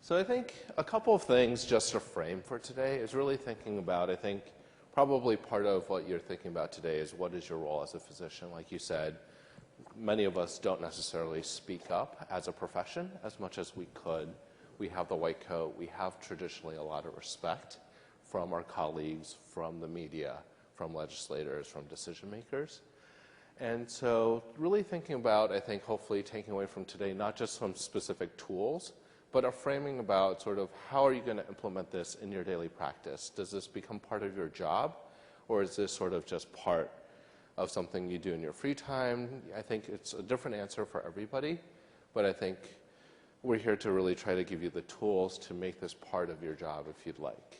So I think a couple of things just to frame for today is really thinking about, I think probably part of what you're thinking about today is what is your role as a physician. Like you said, many of us don't necessarily speak up as a profession as much as we could. We have the white coat. We have traditionally a lot of respect from our colleagues, from the media, from legislators, from decision makers. And so really thinking about, I think, hopefully taking away from today, not just some specific tools, but a framing about sort of how are you going to implement this in your daily practice? Does this become part of your job, or is this sort of just part of something you do in your free time? I think it's a different answer for everybody, but I think we're here to really try to give you the tools to make this part of your job if you'd like.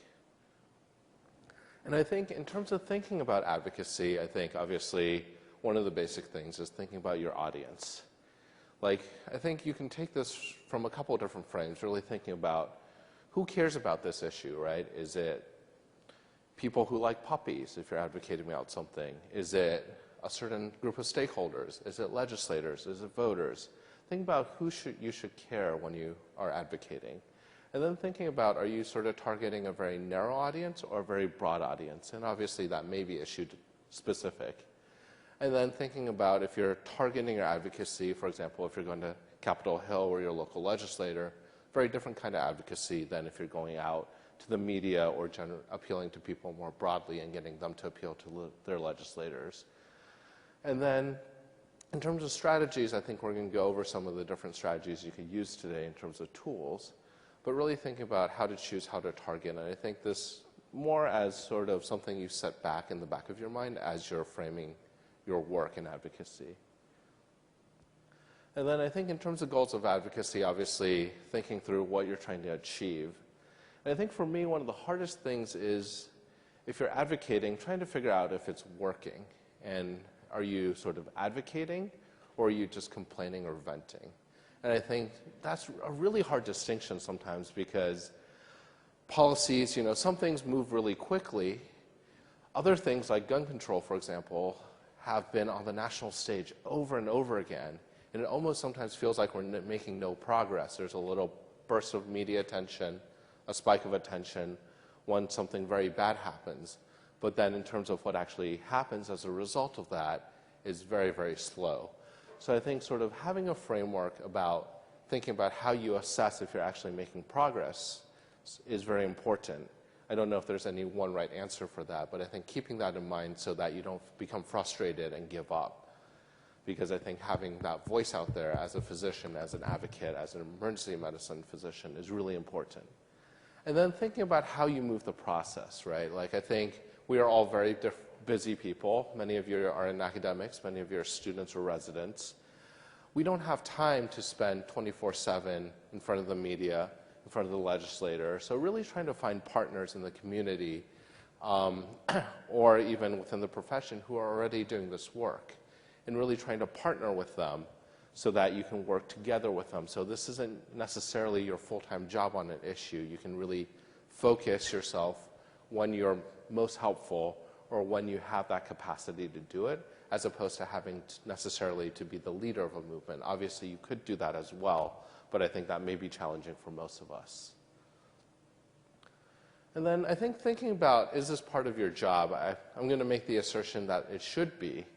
And I think in terms of thinking about advocacy, I think obviously one of the basic things is thinking about your audience. Like, I think you can take this from a couple of different frames, really thinking about who cares about this issue, right? Is it people who like puppies, if you're advocating about something? Is it a certain group of stakeholders? Is it legislators? Is it voters? Think about who you should care when you are advocating. And then thinking about, are you sort of targeting a very narrow audience or a very broad audience? And obviously that may be issue specific. And then thinking about if you're targeting your advocacy, for example, if you're going to Capitol Hill or your local legislator, very different kind of advocacy than if you're going out to the media or appealing to people more broadly and getting them to appeal to their legislators. And then in terms of strategies, I think we're going to go over some of the different strategies you could use today in terms of tools, but really thinking about how to choose how to target. And I think this more as sort of something you set back in the back of your mind as you're framing your work in advocacy. And then I think in terms of goals of advocacy, obviously thinking through what you're trying to achieve. And I think for me, one of the hardest things is if you're advocating, trying to figure out if it's working. And are you sort of advocating, or are you just complaining or venting? And I think that's a really hard distinction sometimes because policies, some things move really quickly. Other things like gun control, for example, have been on the national stage over and over again. And it almost sometimes feels like we're making no progress. There's a little burst of media attention, a spike of attention when something very bad happens. But then in terms of what actually happens as a result of that is very, very slow. So I think sort of having a framework about thinking about how you assess if you're actually making progress is very important. I don't know if there's any one right answer for that, but I think keeping that in mind so that you don't become frustrated and give up. Because I think having that voice out there as a physician, as an advocate, as an emergency medicine physician is really important. And then thinking about how you move the process, right? Like I think we are all very busy people. Many of you are in academics, many of you are students or residents. We don't have time to spend 24/7 in front of the media, in front of the legislator. So really trying to find partners in the community or even within the profession who are already doing this work and really trying to partner with them so that you can work together with them. So this isn't necessarily your full-time job on an issue. You can really focus yourself when you're most helpful or when you have that capacity to do it, as opposed to having necessarily to be the leader of a movement. Obviously, you could do that as well, but I think that may be challenging for most of us. And then I think thinking about, is this part of your job? I'm going to make the assertion that it should be,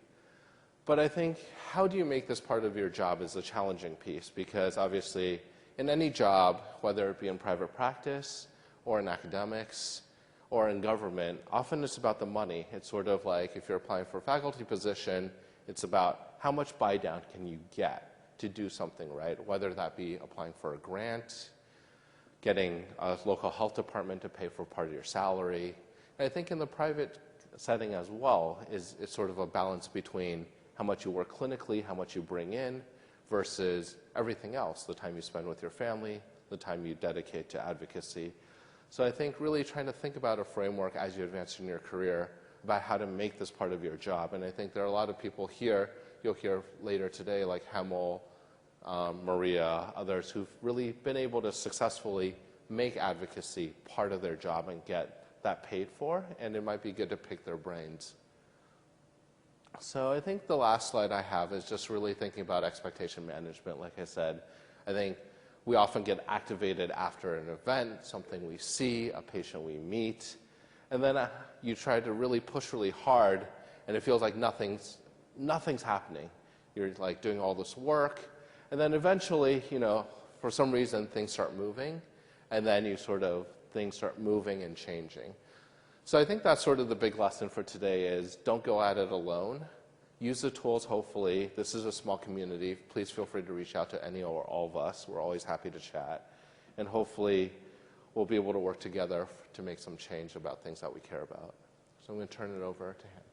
but I think how do you make this part of your job is a challenging piece, because obviously in any job, whether it be in private practice or in academics or in government, often it's about the money. It's sort of like if you're applying for a faculty position, it's about how much buy down can you get to do something, right? Whether that be applying for a grant, getting a local health department to pay for part of your salary. And I think in the private setting as well, it's sort of a balance between how much you work clinically, how much you bring in, versus everything else, the time you spend with your family, the time you dedicate to advocacy. So I think really trying to think about a framework as you advance in your career about how to make this part of your job. And I think there are a lot of people here, you'll hear later today, like Hemal, Maria, others who've really been able to successfully make advocacy part of their job and get that paid for, and it might be good to pick their brains. So I think the last slide I have is just really thinking about expectation management. Like I said, I think we often get activated after an event, something we see, a patient we meet, and then you try to really push really hard, and it feels like nothing's happening. You're like doing all this work, and then eventually, for some reason, things start moving, and then things start moving and changing. So I think that's sort of the big lesson for today is don't go at it alone. Use the tools, hopefully. This is a small community. Please feel free to reach out to any or all of us. We're always happy to chat. And hopefully, we'll be able to work together to make some change about things that we care about. So I'm going to turn it over to him.